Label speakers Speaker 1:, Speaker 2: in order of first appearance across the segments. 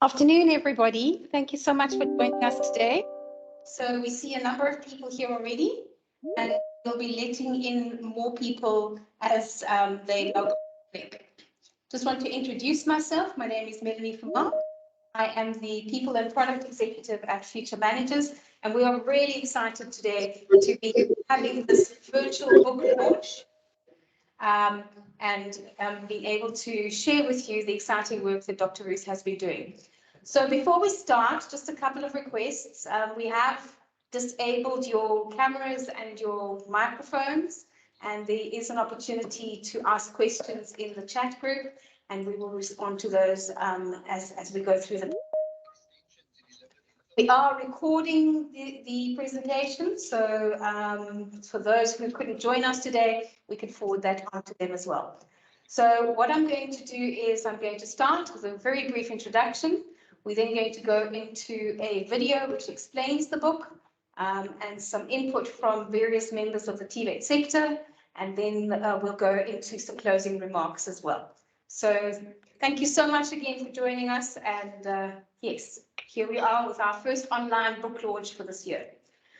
Speaker 1: Afternoon, everybody. Thank you so much for joining us today. So we see a number of people here already, and we'll be letting in more people as they log in. Just want to introduce myself. My name is Melanie Fumar. I am the People and Product Executive at Future Managers, and we are really excited today to be having this virtual book launch and being able to share with you the exciting work that Dr. Rooth has been doing. So before we start, just a couple of requests. We have disabled your cameras and your microphones, and there is an opportunity to ask questions in the chat group, and we will respond to those as we go through them. We are recording the presentation, so for those who couldn't join us today, we can forward that on to them as well. So what I'm going to do is I'm going to start with a very brief introduction. We're then going to go into a video which explains the book and some input from various members of the TVET sector, and then we'll go into some closing remarks as well. So thank you so much again for joining us, and yes, here we are with our first online book launch for this year.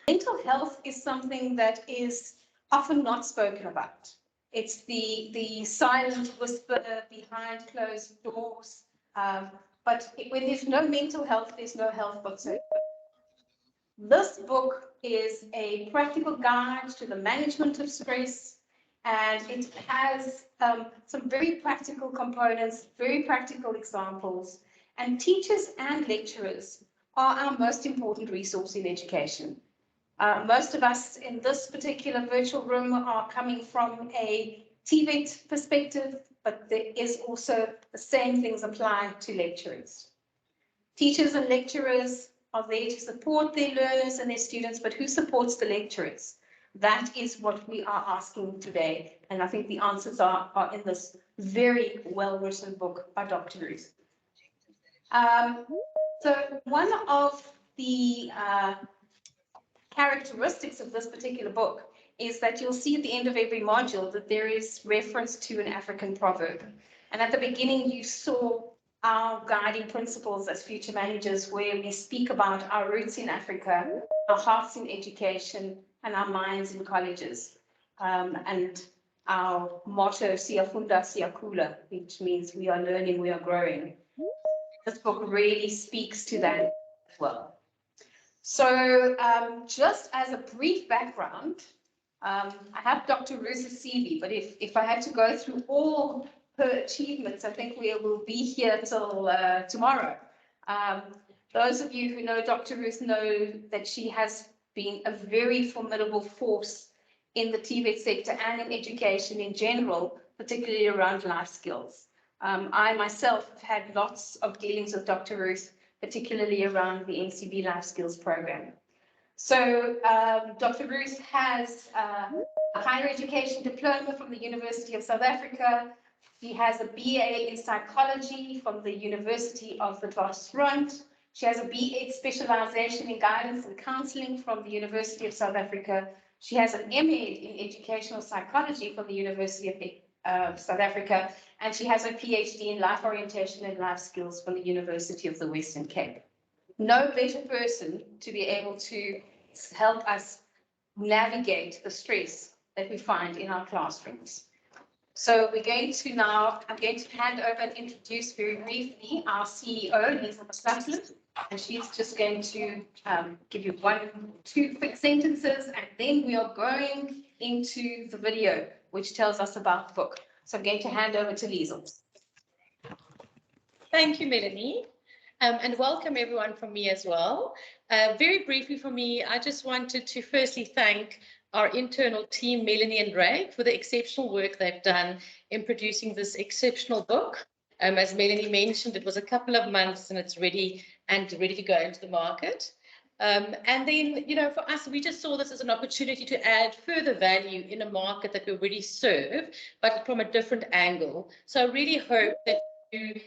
Speaker 1: Mental health is something that is often not spoken about. It's the silent whisper behind closed doors. But when there's no mental health, there's no health whatsoever. This book is a practical guide to the management of stress, and it has some very practical components, very practical examples. And teachers and lecturers are our most important resource in education. Most of us in this particular virtual room are coming from a TVET perspective, but there is also the same things apply to lecturers. Teachers and lecturers are there to support their learners and their students, but who supports the lecturers? That is what we are asking today, and I think the answers are in this very well-written book by Dr. Rooth. So one of the characteristics of this particular book is that you'll see at the end of every module that there is reference to an African proverb. And at the beginning, you saw our guiding principles as future managers, where we speak about our roots in Africa, our hearts in education, and our minds in colleges. And our motto, Siyafunda Siyakula, which means we are learning, we are growing. This book really speaks to that as well. So just as a brief background, I have Dr. Rooth's CV, but if I had to go through all her achievements, I think we will be here till tomorrow. Those of you who know Dr. Rooth know that she has been a very formidable force in the TVET sector and in education in general, particularly around life skills. I myself have had lots of dealings with Dr. Rooth, particularly around the NCB Life Skills program. So Dr. Rooth has a higher education diploma from the University of South Africa. She has a BA in psychology from the University of the Witwatersrand. She has a BA specialization in guidance and counseling from the University of South Africa. She has an MA in educational psychology from the University of South Africa, and she has a PhD in life orientation and life skills from the University of the Western Cape. No better person to be able to help us navigate the stress that we find in our classrooms. So we're going to now, I'm going to hand over and introduce very briefly our CEO, Lisa Maslatlan, and she's just going to give you 1 or 2 quick sentences, and then we are going into the video, which tells us about the book. So I'm going to hand over to Lisa.
Speaker 2: Thank you, Melanie. And welcome everyone from me as well. Very briefly for me, I just wanted to firstly thank our internal team, Melanie and Ray, for the exceptional work they've done in producing this exceptional book. As Melanie mentioned, it was a couple of months and it's ready to go into the market. And then, you know, for us, we just saw this as an opportunity to add further value in a market that we already serve, but from a different angle. So I really hope that you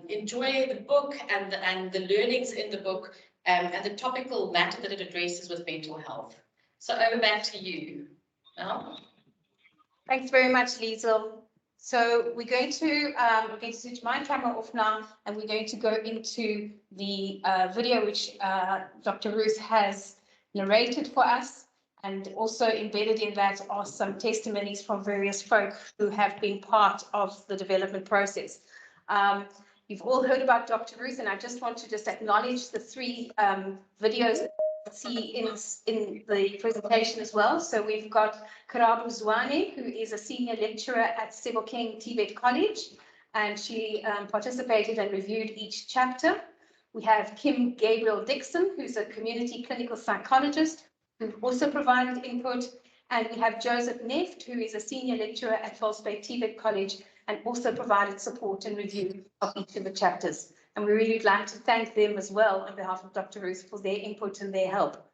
Speaker 2: enjoy the book and the learnings in the book and the topical matter that it addresses with mental health. So over back to you, Mel.
Speaker 1: Thanks very much, Liesl. So we're going to switch my camera off now, and we're going to go into the video which Dr. Rooth has narrated for us. And also embedded in that are some testimonies from various folk who have been part of the development process. You've all heard about Dr. Rooth, and I just want to acknowledge the three videos that you see in the presentation as well. So we've got Karabu Zwane, who is a senior lecturer at Sebokeng Tibet College, and she participated and reviewed each chapter. We have Kim Gabriel Dixon, who's a community clinical psychologist, who also provided input. And we have Joseph Neft, who is a senior lecturer at False Bay Tibet College, and also provided support and review of each of the chapters. And we really would like to thank them as well on behalf of Dr. Rooth for their input and their help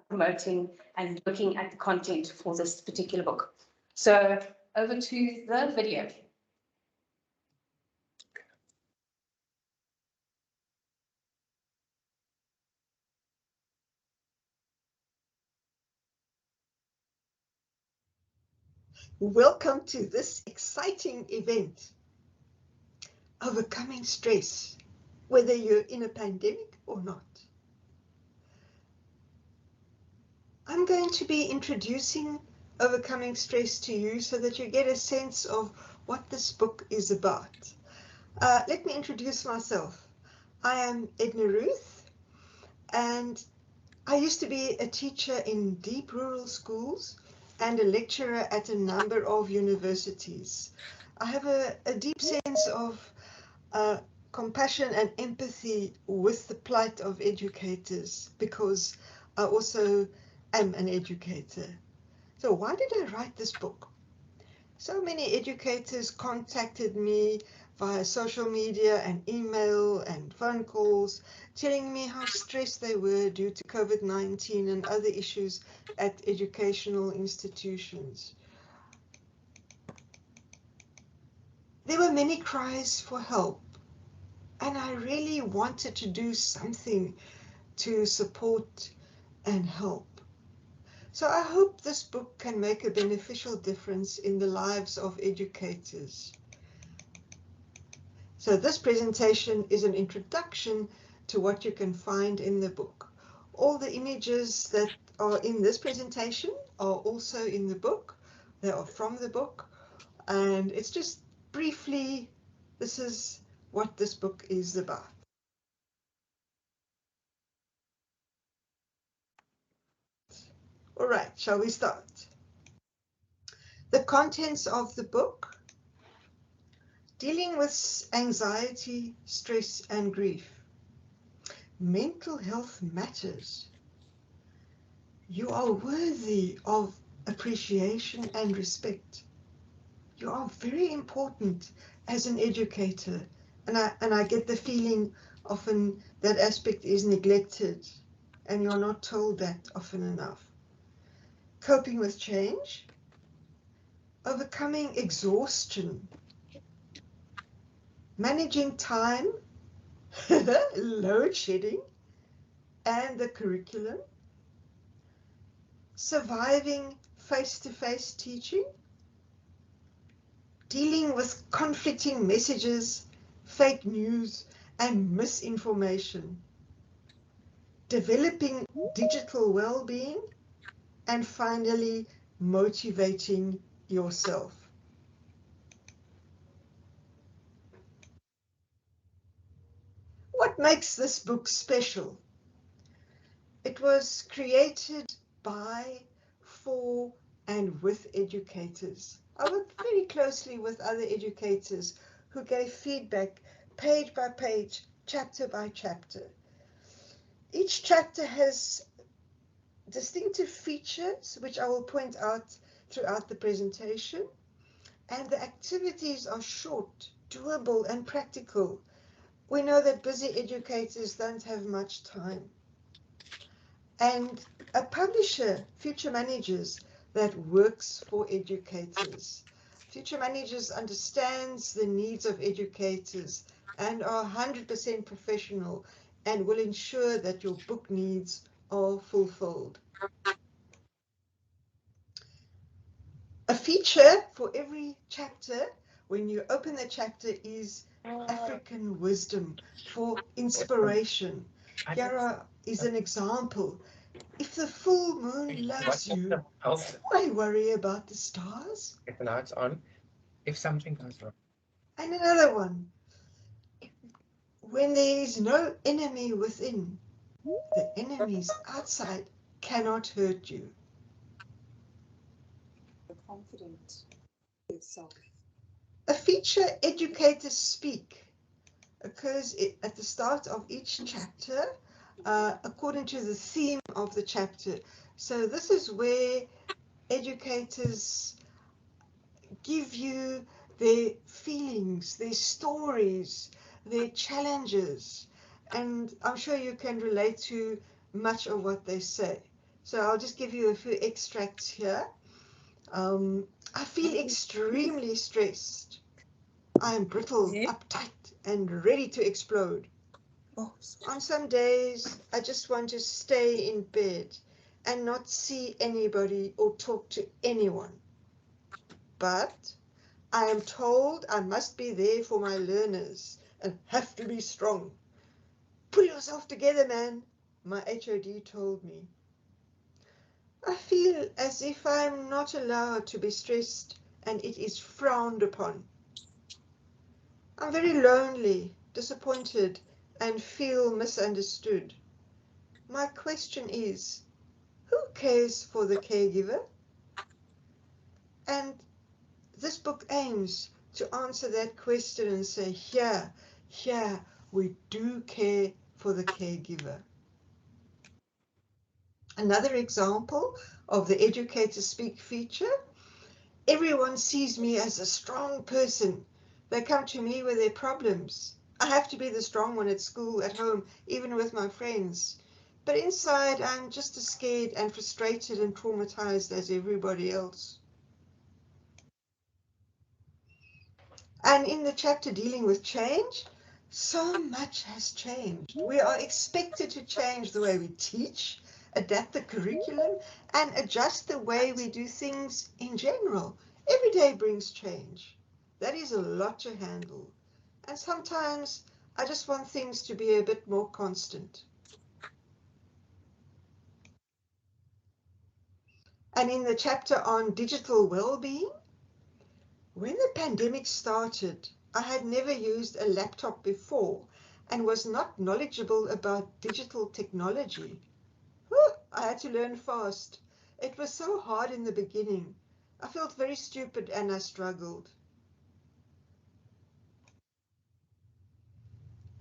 Speaker 1: promoting and looking at the content for this particular book. So over to the video.
Speaker 3: Welcome to this exciting event, Overcoming Stress, whether you're in a pandemic or not. I'm going to be introducing Overcoming Stress to you so that you get a sense of what this book is about. Let me introduce myself. I am Edna Rooth, and I used to be a teacher in deep rural schools and a lecturer at a number of universities. I have a deep sense of compassion and empathy with the plight of educators, because I also am an educator. So why did I write this book? So many educators contacted me via social media and email and phone calls, telling me how stressed they were due to COVID-19 and other issues at educational institutions. There were many cries for help, and I really wanted to do something to support and help. So I hope this book can make a beneficial difference in the lives of educators. So this presentation is an introduction to what you can find in the book. All the images that are in this presentation are also in the book. They are from the book. And it's just briefly, this is what this book is about. All right, shall we start? The contents of the book: dealing with anxiety, stress, and grief. Mental health matters. You are worthy of appreciation and respect. You are very important as an educator, and I get the feeling often that aspect is neglected, and you're not told that often enough. Coping with change, overcoming exhaustion, managing time, load shedding, and the curriculum, surviving face-to-face teaching, dealing with conflicting messages, fake news, and misinformation, developing digital well-being, and finally, motivating yourself. What makes this book special? It was created by, for, and with educators. I worked very closely with other educators who gave feedback page by page, chapter by chapter. Each chapter has distinctive features, which I will point out throughout the presentation, and the activities are short, doable, and practical. We know that busy educators don't have much time. And a publisher, Future Managers, that works for educators. Future Managers understands the needs of educators and are 100% professional and will ensure that your book needs are fulfilled. A feature for every chapter, when you open the chapter, is African wisdom for inspiration. Here is an example. If the full moon loves you, why worry about the stars?
Speaker 4: Now it's on. If something goes wrong.
Speaker 3: And another one. When there is no enemy within, the enemies outside cannot hurt you.
Speaker 5: Confident in yourself.
Speaker 3: A feature, Educators Speak, occurs at the start of each chapter according to the theme of the chapter. So this is where educators give you their feelings, their stories, their challenges, and I'm sure you can relate to much of what they say. So I'll just give you a few extracts here. I feel extremely stressed. I am brittle, uptight, and ready to explode. On some days, I just want to stay in bed and not see anybody or talk to anyone. But I am told I must be there for my learners and have to be strong. Pull yourself together, man, my HOD told me. I feel as if I am not allowed to be stressed and it is frowned upon. I'm very lonely, disappointed, and feel misunderstood. My question is, who cares for the caregiver? And this book aims to answer that question and say, here, we do care for the caregiver. Another example of the Educators Speak feature, everyone sees me as a strong person. They come to me with their problems. I have to be the strong one at school, at home, even with my friends. But inside, I'm just as scared and frustrated and traumatized as everybody else. And in the chapter dealing with change, so much has changed. We are expected to change the way we teach, adapt the curriculum, and adjust the way we do things in general. Every day brings change. That is a lot to handle. And sometimes I just want things to be a bit more constant. And in the chapter on digital well-being, when the pandemic started, I had never used a laptop before and was not knowledgeable about digital technology. I had to learn fast. It was so hard in the beginning. I felt very stupid and I struggled.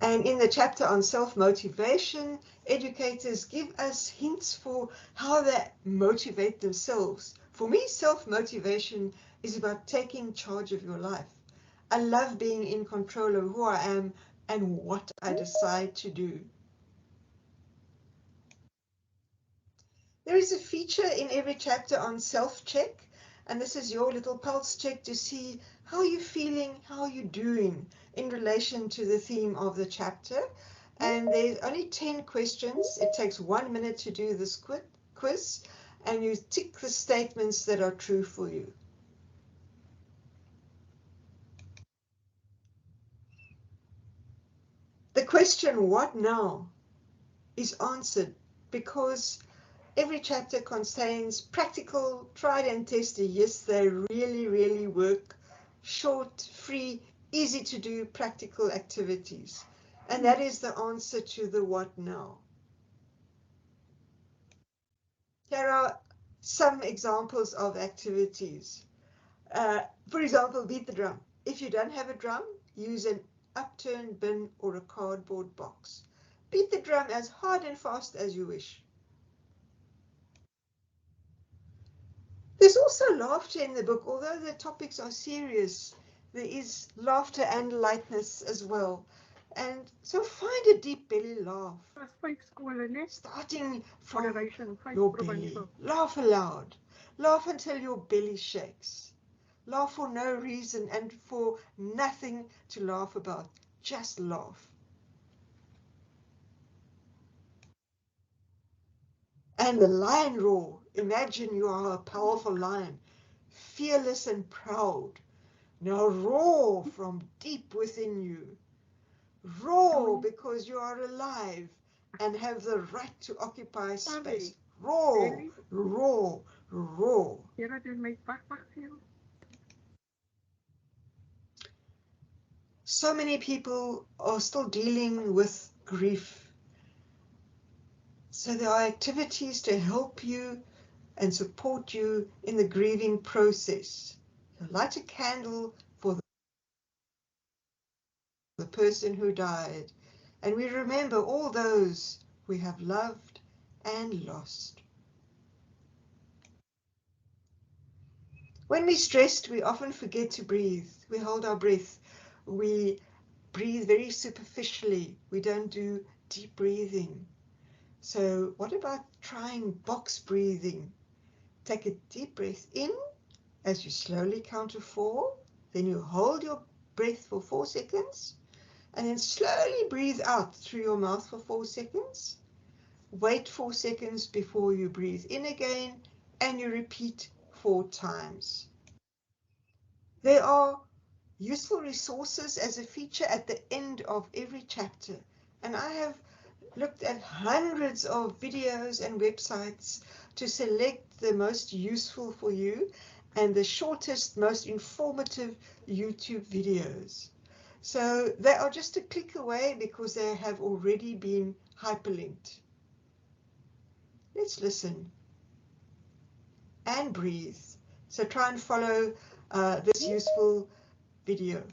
Speaker 3: And in the chapter on self-motivation, educators give us hints for how they motivate themselves. For me, self-motivation is about taking charge of your life. I love being in control of who I am and what I decide to do. There is a feature in every chapter on self-check, and this is your little pulse check to see how you're feeling, how you're doing in relation to the theme of the chapter. And there's only 10 questions. It takes 1 minute to do this quiz, and you tick the statements that are true for you. The question, what now, is answered because every chapter contains practical, tried and tested, yes, they really work, short, free, easy to do practical activities. And that is the answer to the what now. Here are some examples of activities. For example, beat the drum. If you don't have a drum, use an upturned bin or a cardboard box. Beat the drum as hard and fast as you wish. There's also laughter in the book. Although the topics are serious, there is laughter and lightness as well. And so find a deep belly laugh, starting from your belly. Laugh aloud. Laugh until your belly shakes. Laugh for no reason and for nothing to laugh about. Just laugh. And the lion roar. Imagine you are a powerful lion. fearless and proud. Now roar from deep within you. Roar because you are alive and have the right to occupy space. Roar, roar, roar. So many people are still dealing with grief. So there are activities to help you and support you in the grieving process. So light a candle for the person who died, and we remember all those we have loved and lost. When we're stressed, we often forget to breathe. We hold our breath. We breathe very superficially. We don't do deep breathing. So what about trying box breathing? Take a deep breath in as you slowly count to 4. Then you hold your breath for 4 seconds. And then slowly breathe out through your mouth for 4 seconds. Wait 4 seconds before you breathe in again, and you repeat 4 times. There are useful resources as a feature at the end of every chapter, and I have looked at hundreds of videos and websites to select the most useful for you and the shortest, most informative YouTube videos. So they are just a click away because they have already been hyperlinked. Let's listen and breathe. So try and follow this useful video.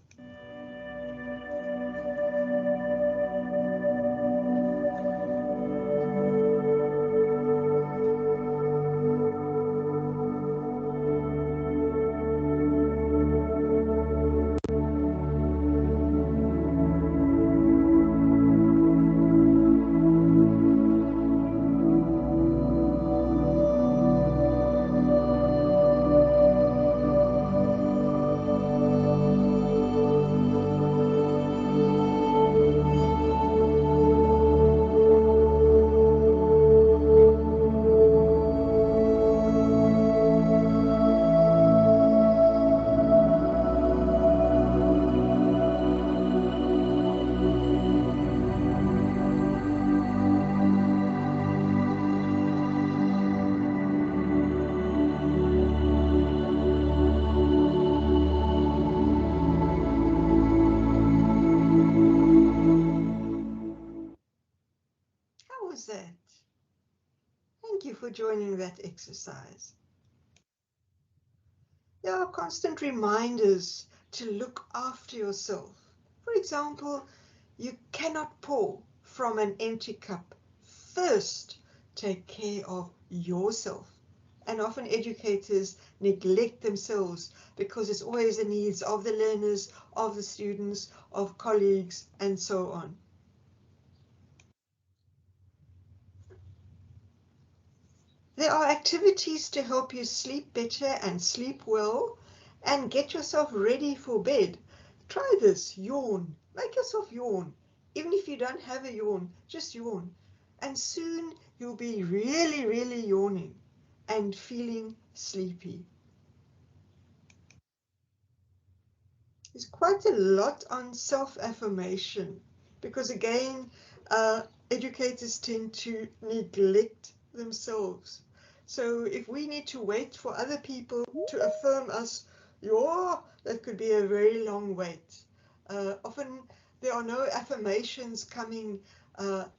Speaker 3: How was that? Thank you for joining that exercise. There are constant reminders to look after yourself. For example, you cannot pour from an empty cup. First, take care of yourself. And often educators neglect themselves because it's always the needs of the learners, of the students, of colleagues, and so on. There are activities to help you sleep better and sleep well and get yourself ready for bed. Try this, yawn. Make yourself yawn. Even if you don't have a yawn, just yawn. And soon you'll be really, really yawning and feeling sleepy. There's quite a lot on self-affirmation because again, educators tend to neglect themselves. So if we need to wait for other people to affirm us, yeah, that could be a very long wait. Often there are no affirmations coming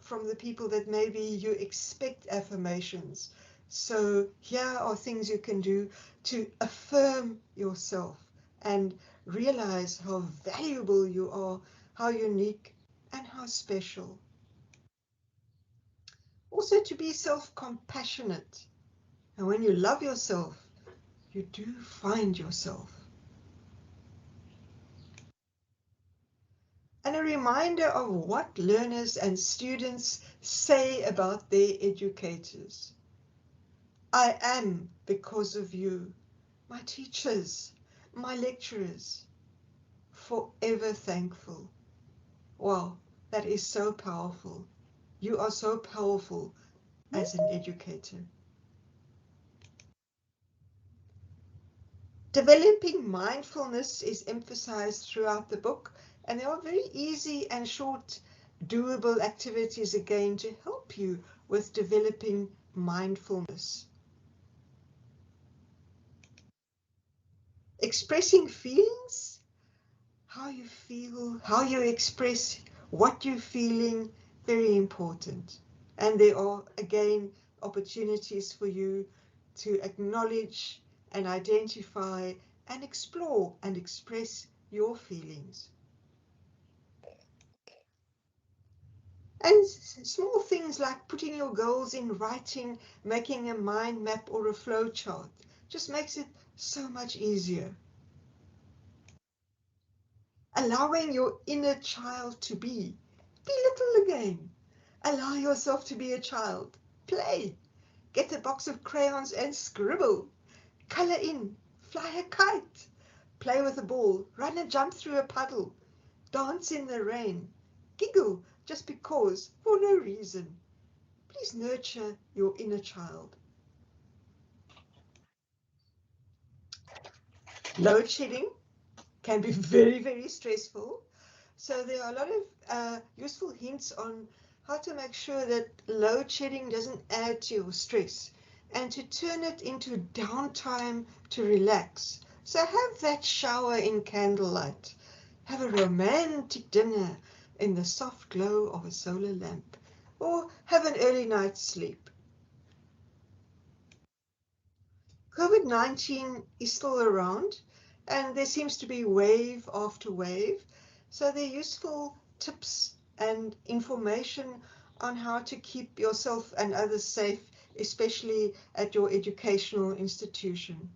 Speaker 3: from the people that maybe you expect affirmations. So here are things you can do to affirm yourself and realize how valuable you are, how unique and how special. Also to be self-compassionate. And when you love yourself, you do find yourself. And a reminder of what learners and students say about their educators. I am, because of you, my teachers, my lecturers, forever thankful. Wow, that is so powerful. You are so powerful as an educator. Developing mindfulness is emphasized throughout the book, and there are very easy and short doable activities again to help you with developing mindfulness. Expressing feelings, how you feel, how you express what you're feeling, very important. And there are again opportunities for you to acknowledge and identify and explore and express your feelings. And small things like putting your goals in writing, making a mind map or a flow chart, just makes it so much easier. Allowing your inner child to be little again. Allow yourself to be a child. Play. Get a box of crayons and scribble. Color in. Fly a kite. Play with a ball. Run and jump through a puddle. Dance in the rain. Giggle just because, for no reason. Please nurture your inner child. Load shedding can be very, very stressful. So there are a lot of useful hints on how to make sure that load shedding doesn't add to your stress and to turn it into downtime to relax. So have that shower in candlelight. Have a romantic dinner in the soft glow of a solar lamp, or have an early night's sleep. COVID-19 is still around, and there seems to be wave after wave. So they're useful tips and information on how to keep yourself and others safe, especially at your educational institution.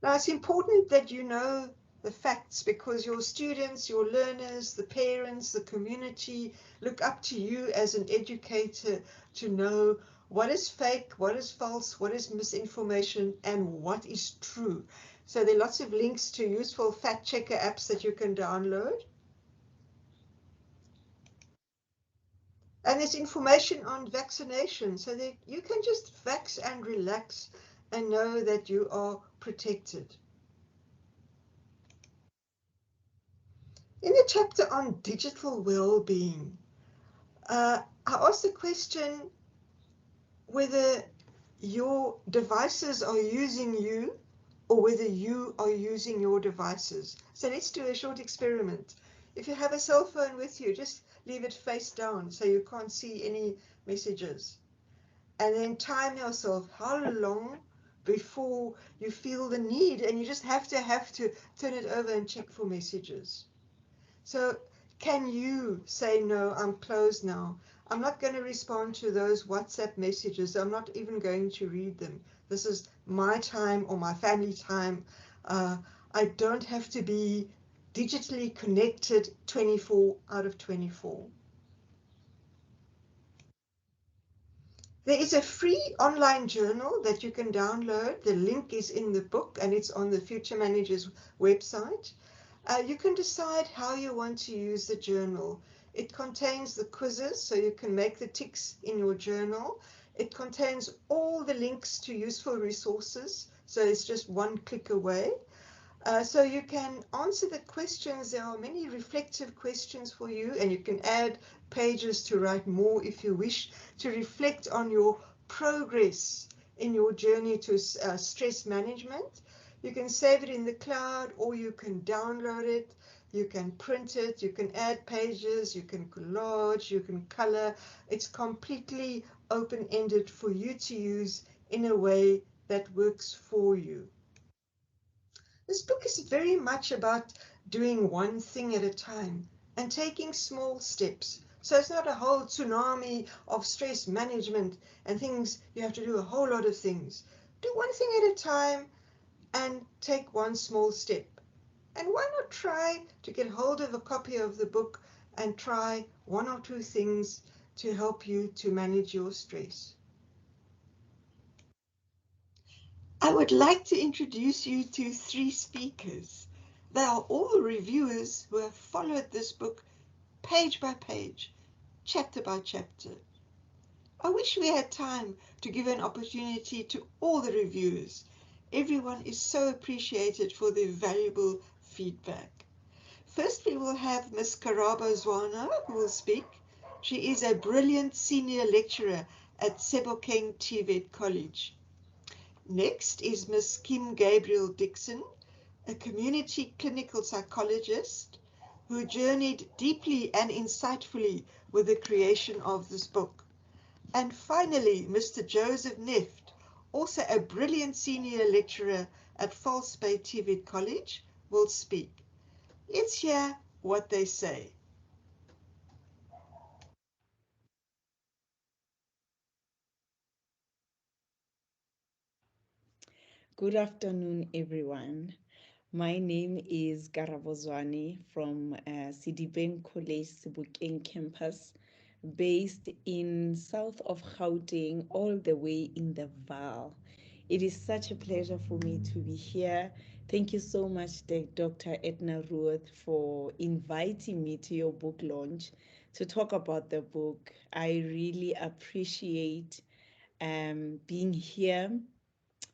Speaker 3: Now, it's important that you know the facts, because your students, your learners, the parents, the community look up to you as an educator to know what is fake, what is false, what is misinformation, and what is true. So there are lots of links to useful fact checker apps that you can download. And there's information on vaccination, so that you can just vax and relax and know that you are protected. In the chapter on digital well-being, I asked the question whether your devices are using you or whether you are using your devices. So let's do a short experiment. If you have a cell phone with you, just leave it face down so you can't see any messages. And then time yourself how long before you feel the need, and you just have to turn it over and check for messages. So can you say, no, I'm closed now. I'm not going to respond to those WhatsApp messages. I'm not even going to read them. This is my time or my family time. I don't have to be digitally connected 24 out of 24. There is a free online journal that you can download. The link is in the book and it's on the Future Manager's website. You can decide how you want to use the journal. It contains the quizzes, so you can make the ticks in your journal. It contains all the links to useful resources, so it's just one click away. So you can answer the questions. There are many reflective questions for you, and you can add pages to write more if you wish, to reflect on your progress in your journey to stress management. You can save it in the cloud, or you can download it. You can print it, you can add pages, you can collage, you can color. It's completely open-ended for you to use in a way that works for you. This book is very much about doing one thing at a time and taking small steps. So it's not a whole tsunami of stress management and things. You have to do a whole lot of things. Do one thing at a time and take one small step. And why not try to get hold of a copy of the book and try one or two things to help you to manage your stress. I would like to introduce you to 3 speakers. They are all reviewers who have followed this book page by page, chapter by chapter. I wish we had time to give an opportunity to all the reviewers. Everyone is so appreciated for their valuable feedback. First, we will have Miss Karabo Zwana who will speak. She is a brilliant senior lecturer at Sebokeng TVET College. Next is Miss Kim Gabriel Dixon, a community clinical psychologist who journeyed deeply and insightfully with the creation of this book. And finally, Mr. Joseph Neft, also a brilliant senior lecturer at False Bay TVET College, will speak. Let's hear what they say.
Speaker 6: Good afternoon, everyone. My name is Garabozwani from Sidibeng College, Sebokeng campus, based in south of Gauteng, all the way in the Vaal. It is such a pleasure for me to be here. Thank you so much, Dr. Edna Rooth, for inviting me to your book launch to talk about the book. I really appreciate being here.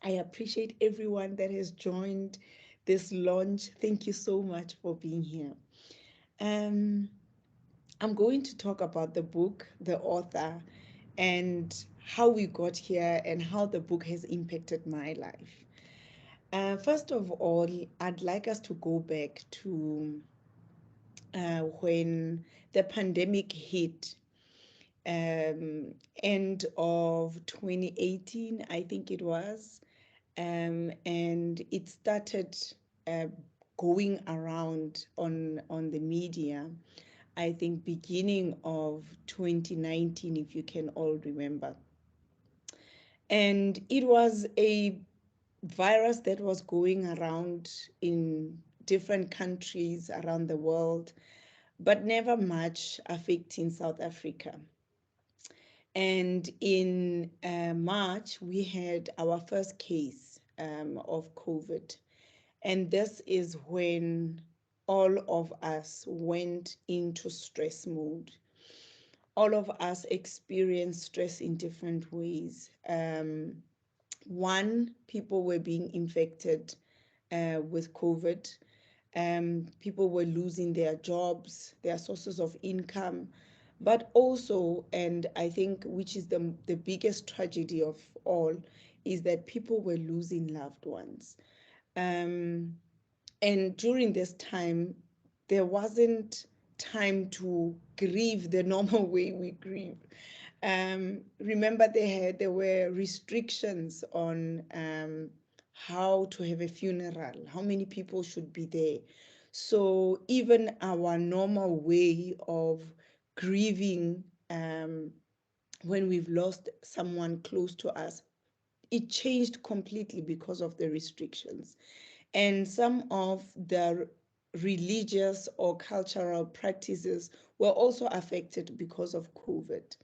Speaker 6: I appreciate everyone that has joined this launch. Thank you so much for being here. Um, I'm going to talk about the book, the author, and how we got here and how the book has impacted my life. First of all, I'd like us to go back to when the pandemic hit, end of 2018, I think it was. And it started uh, going around on the media, I think beginning of 2019, if you can all remember. And it was a virus that was going around in different countries around the world, but never much affecting South Africa. And in March, we had our first case of COVID. And this is when all of us went into stress mode. All of us experienced stress in different ways. One, people were being infected with COVID. People were losing their jobs, their sources of income, but also, and I think which is the biggest tragedy of all, is that people were losing loved ones. Um, and during this time, there wasn't time to grieve the normal way we grieve. Remember, there were restrictions on how to have a funeral, how many people should be there. So even our normal way of grieving when we've lost someone close to us, it changed completely because of the restrictions. And some of the religious or cultural practices were also affected because of COVID.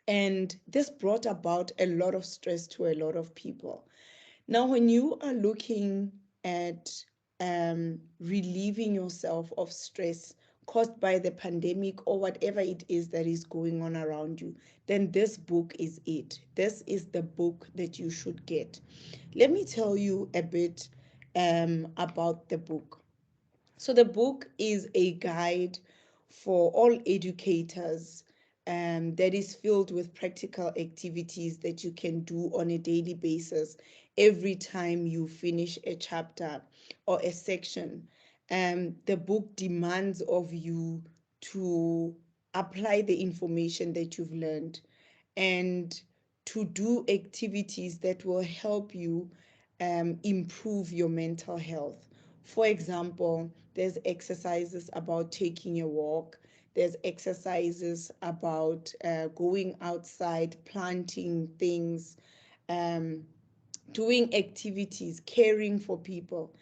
Speaker 6: And this brought about a lot of stress to a lot of people. Now, when you are looking at relieving yourself of stress caused by the pandemic or whatever it is that is going on around you, then this book is it. This is the book that you should get. Let me tell you a bit about the book. So the book is a guide for all educators that is filled with practical activities that you can do on a daily basis every time you finish a chapter or a section. The book demands of you to apply the information that you've learned and to do activities that will help you improve your mental health. For example, there's exercises about taking a walk. There's exercises about going outside, planting things, um, doing activities, caring for people.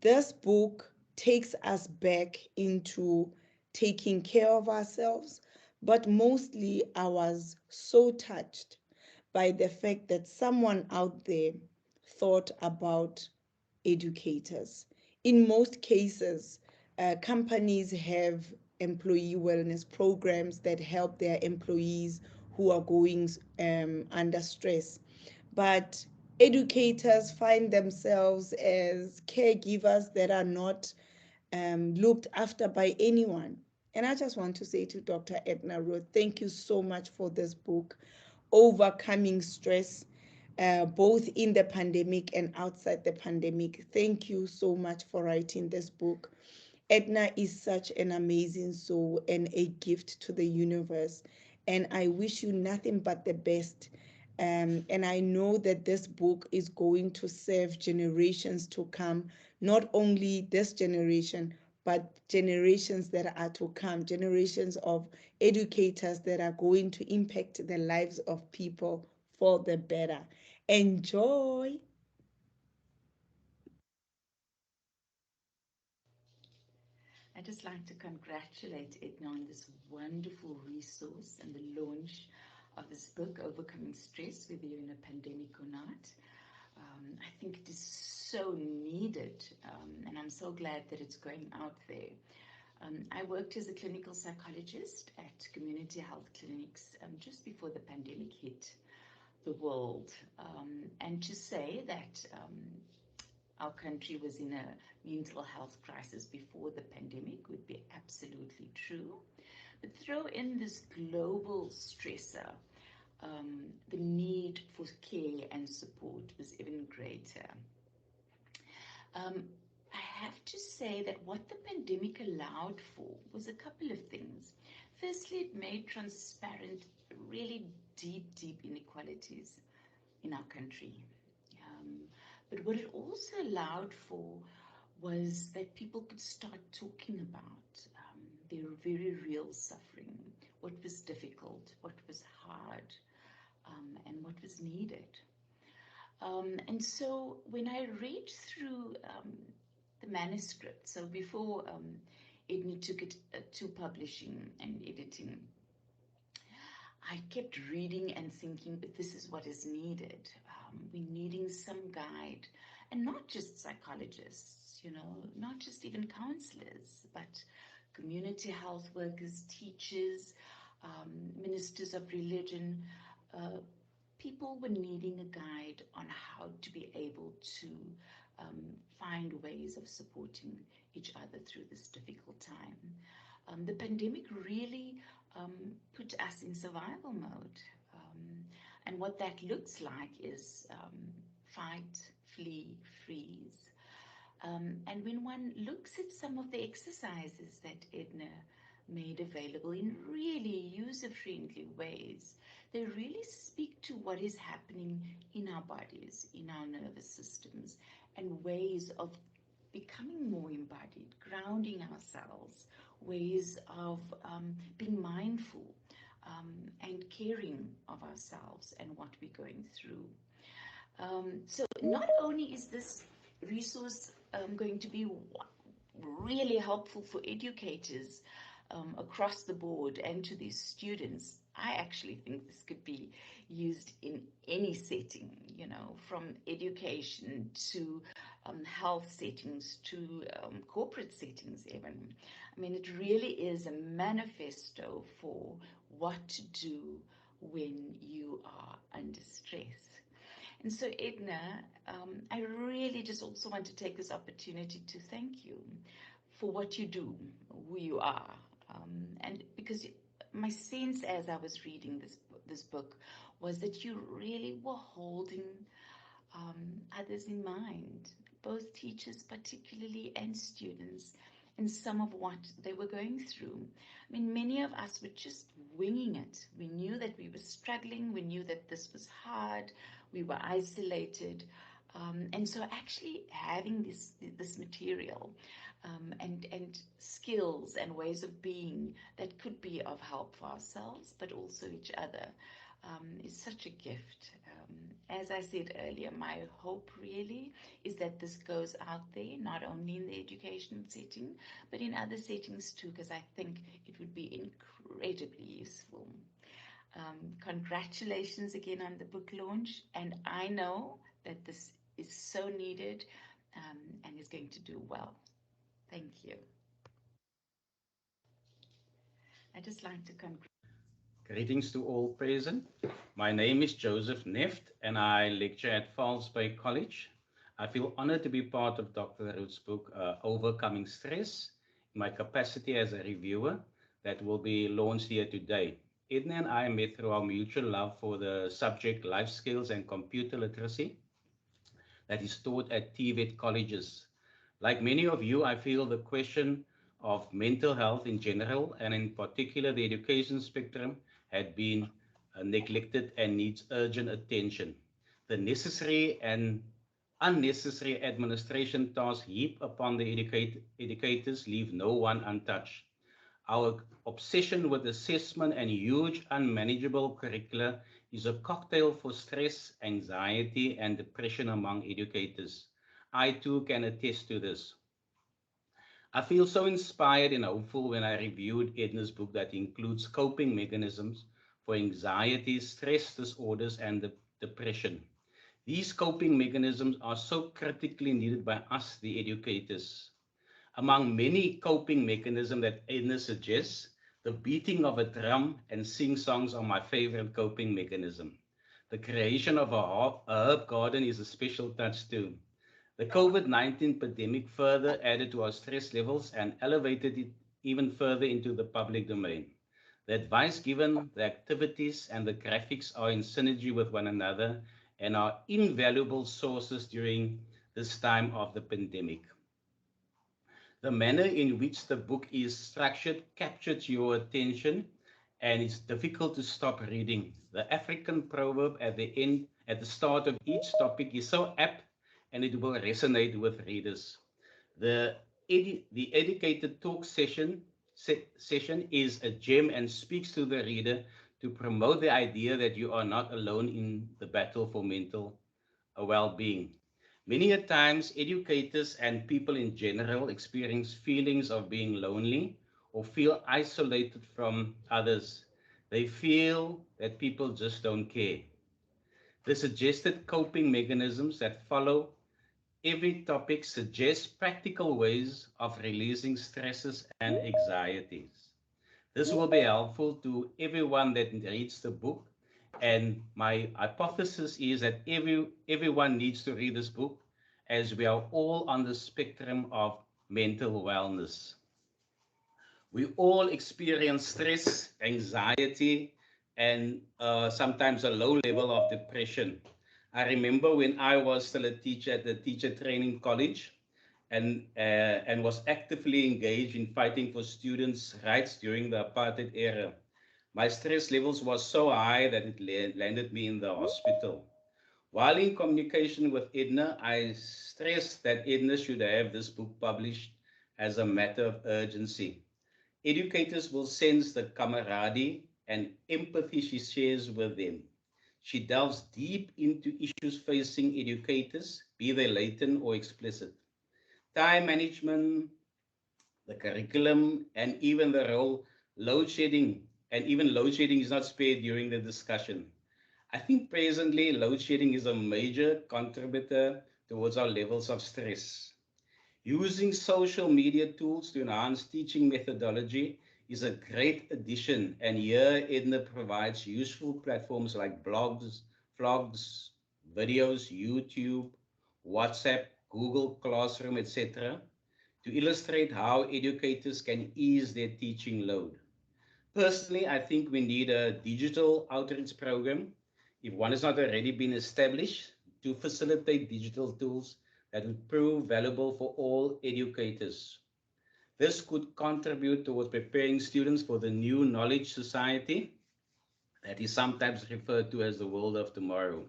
Speaker 6: This book takes us back into taking care of ourselves, but mostly I was so touched by the fact that someone out there thought about educators. In most cases, companies have employee wellness programs that help their employees who are going under stress. But educators find themselves as caregivers that are not looked after by anyone. And I just want to say to Dr. Edna Rooth, thank you so much for this book, Overcoming Stress, both in the pandemic and outside the pandemic. Thank you so much for writing this book. Edna is such an amazing soul and a gift to the universe. And I wish you nothing but the best. And I know that this book is going to serve generations to come, not only this generation, but generations that are to come, generations of educators that are going to impact the lives of people for the better. Enjoy.
Speaker 7: I'd just like to congratulate Edna on this wonderful resource and the launch of this book, Overcoming Stress, whether you're in a pandemic or not. I think it is so needed, and I'm so glad that it's going out there. I worked as a clinical psychologist at community health clinics just before the pandemic hit the world. And to say that our country was in a mental health crisis before the pandemic would be absolutely true. But throw in this global stressor, the need for care and support was even greater. I have to say that what the pandemic allowed for was a couple of things. Firstly, it made transparent really deep inequalities in our country. But what it also allowed for was that people could start talking about their very real suffering, what was difficult, what was hard, and what was needed. And so when I read through the manuscript, so before Edna took it to publishing and editing, I kept reading and thinking, but this is what is needed. We're needing some guide, and not just psychologists, not just even counselors, but community health workers, teachers, ministers of religion. People were needing a guide on how to be able to find ways of supporting each other through this difficult time. The pandemic really put us in survival mode. And what that looks like is fight, flee, freeze. And when one looks at some of the exercises that Edna made available in really user-friendly ways, they really speak to what is happening in our bodies, in our nervous systems, and ways of becoming more embodied, grounding ourselves, ways of being mindful and caring of ourselves and what we're going through. So not only is this resource going to be really helpful for educators across the board and to these students, I actually think this could be used in any setting, from education to health settings to corporate settings even. I mean, it really is a manifesto for what to do when you are under stress. And so, Edna, I really just also want to take this opportunity to thank you for what you do, who you are. And because my sense as I was reading this book was that you really were holding others in mind, both teachers particularly and students, and some of what they were going through. I mean, many of us were just winging it. We knew that we were struggling. We knew that this was hard. We were isolated. And so actually having this material and skills and ways of being that could be of help for ourselves, but also each other, is such a gift. As I said earlier, my hope really is that this goes out there, not only in the education setting, but in other settings too, because I think it would be incredibly useful. Congratulations again on the book launch, and I know that this is so needed and is going to do well. Thank you. I'd just like to
Speaker 8: Greetings to all present. My name is Joseph Neft and I lecture at Falls Bay College. I feel honored to be part of Dr. Rooth's book, Overcoming Stress, in my capacity as a reviewer that will be launched here today. Edna and I met through our mutual love for the subject life skills and computer literacy that is taught at TVET colleges. Like many of you, I feel the question of mental health in general, and in particular the education spectrum, had been neglected and needs urgent attention. The necessary and unnecessary administration tasks heaped upon the educators leave no one untouched. Our obsession with assessment and huge unmanageable curricula is a cocktail for stress, anxiety, and depression among educators. I too can attest to this. I feel so inspired and hopeful when I reviewed Edna's book that includes coping mechanisms for anxiety, stress disorders, and depression. These coping mechanisms are so critically needed by us, the educators. Among many coping mechanisms that Edna suggests, the beating of a drum and sing songs are my favorite coping mechanism. The creation of a herb garden is a special touch too. The COVID-19 pandemic further added to our stress levels and elevated it even further into the public domain. The advice given, the activities, and the graphics are in synergy with one another and are invaluable sources during this time of the pandemic. The manner in which the book is structured captures your attention and it's difficult to stop reading. The African proverb at the start of each topic is so apt and it will resonate with readers. The, the educated talk session is a gem and speaks to the reader to promote the idea that you are not alone in the battle for mental well-being. Many a times, educators and people in general experience feelings of being lonely or feel isolated from others. They feel that people just don't care. The suggested coping mechanisms that follow every topic suggest practical ways of releasing stresses and anxieties. This will be helpful to everyone that reads the book. And my hypothesis is that everyone needs to read this book as we are all on the spectrum of mental wellness. We all experience stress, anxiety, and sometimes a low level of depression. I remember when I was still a teacher at the teacher training college and was actively engaged in fighting for students' rights during the apartheid era. My stress levels was so high that it landed me in the hospital. While in communication with Edna, I stressed that Edna should have this book published as a matter of urgency. Educators will sense the camaraderie and empathy she shares with them. She delves deep into issues facing educators, be they latent or explicit. Time management, the curriculum, and even the role load shedding, and even load shedding is not spared during the discussion. I think presently load shedding is a major contributor towards our levels of stress. Using social media tools to enhance teaching methodology is a great addition, and here Edna provides useful platforms like blogs, vlogs, videos, YouTube, WhatsApp, Google Classroom, etc., to illustrate how educators can ease their teaching load. Personally, I think we need a digital outreach program, if one has not already been established, to facilitate digital tools that would prove valuable for all educators. This could contribute towards preparing students for the new knowledge society that is sometimes referred to as the world of tomorrow.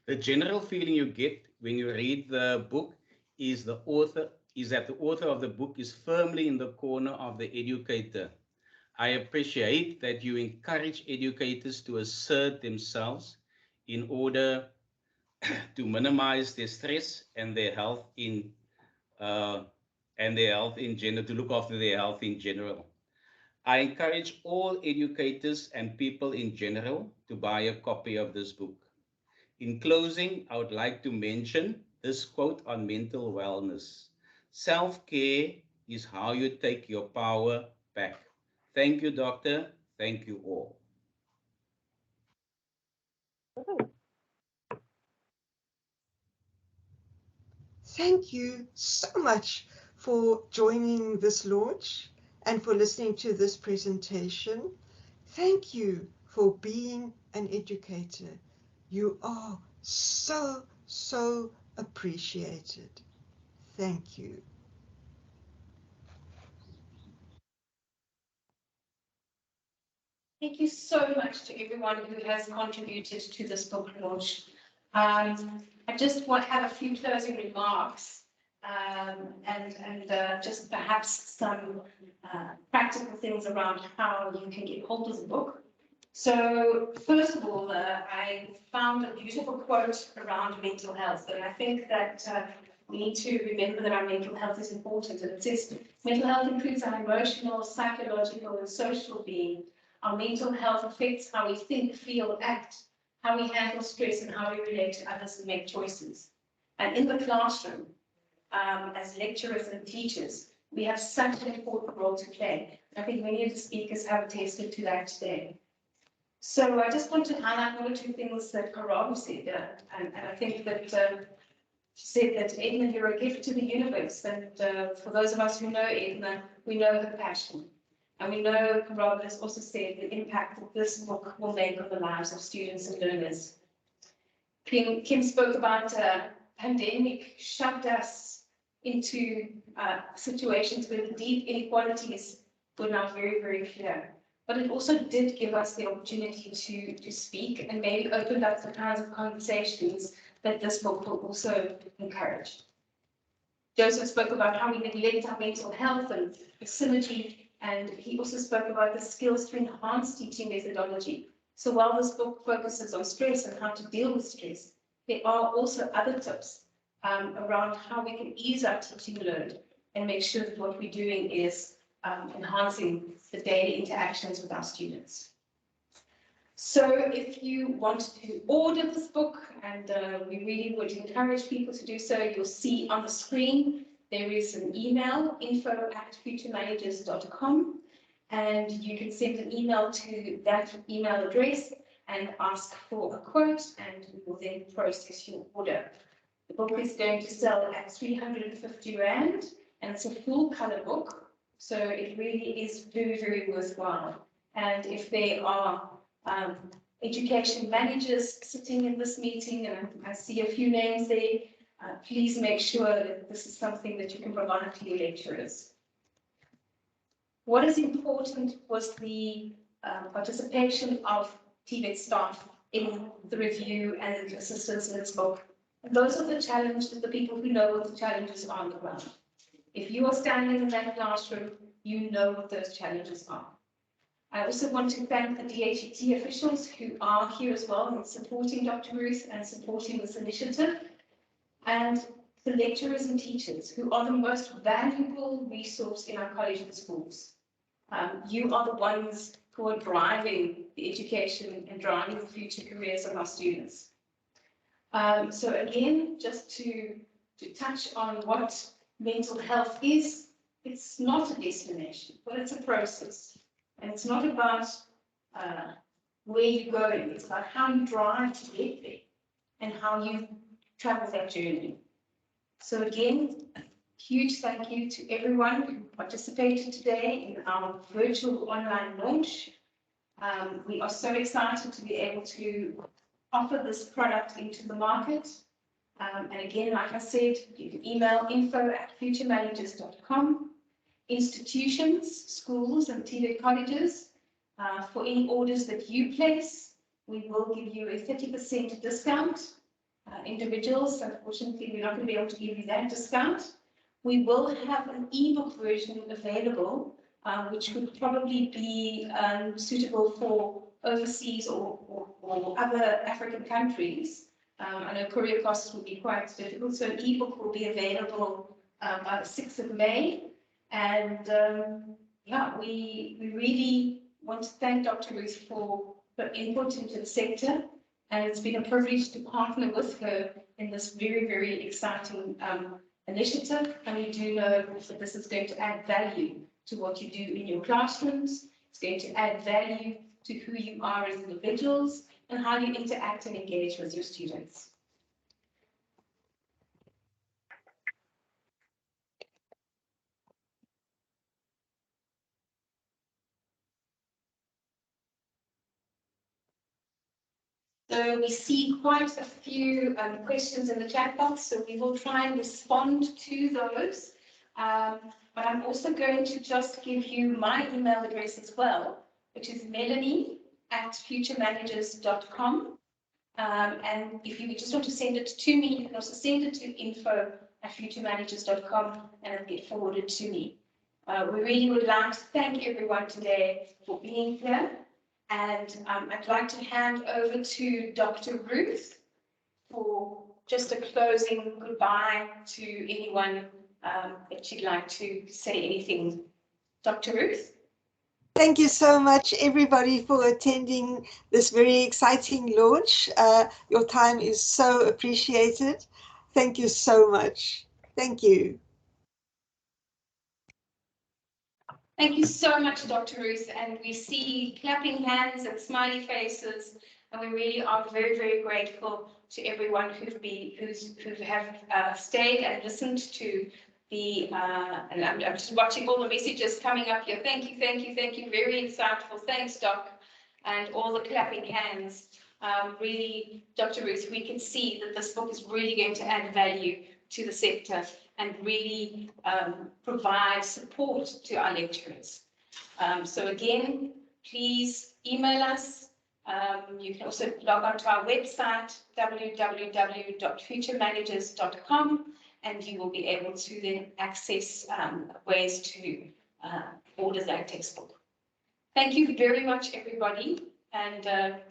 Speaker 8: The general feeling you get when you read the book is that the author of the book is firmly in the corner of the educator. I appreciate that you encourage educators to assert themselves in order to minimize their stress and their health uh, in general, to look after their health in general. I encourage all educators and people in general to buy a copy of this book. In closing, I would like to mention this quote on mental wellness. Self-care is how you take your power back. Thank you, doctor. Thank you all.
Speaker 3: Thank you so much for joining this launch and for listening to this presentation. Thank you for being an educator. You are so, so appreciated. Thank you.
Speaker 1: Thank you so much to everyone who has contributed to this book launch. I just want to have a few closing remarks and just perhaps some practical things around how you can get hold of the book. So first of all, I found a beautiful quote around mental health, and I think that we need to remember that our mental health is important. And it says, mental health includes our emotional, psychological, and social being. Our mental health affects how we think, feel, act, how we handle stress, and how we relate to others and make choices. And in the classroom, as lecturers and teachers, we have such an important role to play. I think many of the speakers have attested to that today. So I just want to highlight one or two things that Karab said, and I think that she said that Edna, you're a gift to the universe, and for those of us who know Edna, we know her passion. And we know Karab has also said the impact that this book will make on the lives of students and learners. Kim spoke about pandemic shoved us into situations where the deep inequalities were now very, very clear. But it also did give us the opportunity to speak and maybe opened up the kinds of conversations that this book will also encourage. Joseph spoke about how we neglect our mental health and the synergy, and he also spoke about the skills to enhance teaching methodology. So while this book focuses on stress and how to deal with stress, there are also other tips around how we can ease our teaching load and make sure that what we're doing is enhancing the daily interactions with our students. So if you want to order this book, and we really would encourage people to do so, you'll see on the screen there is an email, info@futuremanagers.com, and you can send an email to that email address and ask for a quote, and we will then process your order. The book is going to sell at 350 Rand, and it's a full color book, so it really is very, very worthwhile. And if there are education managers sitting in this meeting, and I see a few names there, please make sure that this is something that you can provide to your lecturers. What is important was the participation of TVET staff in the review and assistance in this book. And those are the challenges, the people who know what the challenges are on the ground. If you are standing in that classroom, you know what those challenges are. I also want to thank the DHET officials who are here as well and supporting Dr. Rooth and supporting this initiative, and the lecturers and teachers who are the most valuable resource in our colleges and schools. You are the ones who are driving the education and driving the future careers of our students. So again, just to touch on what mental health is, it's not a destination, but it's a process. And it's not about where you're going, it's about how you drive to get there and how you travel that journey. So again, a huge thank you to everyone who participated today in our virtual online launch. We are so excited to be able to offer this product into the market. And again, like I said, you can email info@futuremanagers.com. Institutions, schools, and TVET colleges, for any orders that you place, we will give you a 30% discount. Individuals, unfortunately, we're not going to be able to give you that discount. We will have an ebook version available, which would probably be suitable for overseas or other African countries. I know courier costs will be quite difficult, so an ebook will be available by the 6th of May. And yeah, we really want to thank Dr. Rooth for her input into the sector. And it's been a privilege to partner with her in this very, very exciting initiative. And we do know that this is going to add value to what you do in your classrooms. It's going to add value to who you are as individuals. and how you interact and engage with your students. So we see quite a few questions in the chat box, so we will try and respond to those. But I'm also going to just give you my email address as well, which is melanie@futuremanagers.com. And if you just want to send it to me, you can also send it to info@futuremanagers.com and it'll get forwarded to me. We really would like to thank everyone today for being here. And I'd like to hand over to Dr. Rooth for just a closing goodbye to anyone that you'd like to say anything. Dr. Rooth?
Speaker 3: Thank you so much, everybody, for attending this very exciting launch. Your time is so appreciated. Thank you so much. Thank you.
Speaker 1: Thank you so much, Dr. Rooth. And we see clapping hands and smiley faces, and we really are very, very grateful to everyone who have stayed and listened to the, and I'm just watching all the messages coming up here. Thank you, thank you, thank you. Very insightful. Thanks, Doc. And all the clapping hands. Really, Dr. Rooth, we can see that this book is really going to add value to the sector and really provide support to our lecturers. So again, please email us. You can also log on to our website, www.futuremanagers.com, and you will be able to then access ways to order that textbook. Thank you very much, everybody. And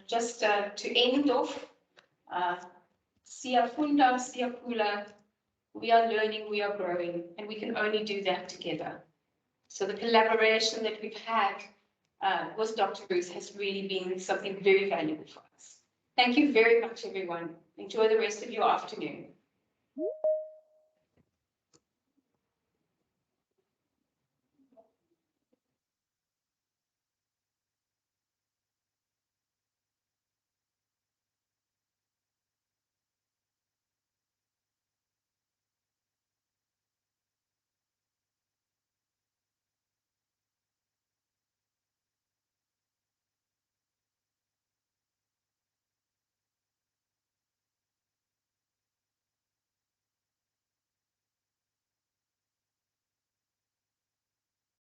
Speaker 1: just to end off, Siyafunda, Siyakula, we are learning, we are growing, and we can only do that together. So the collaboration that we've had with Dr. Rooth has really been something very valuable for us. Thank you very much, everyone. Enjoy the rest of your afternoon.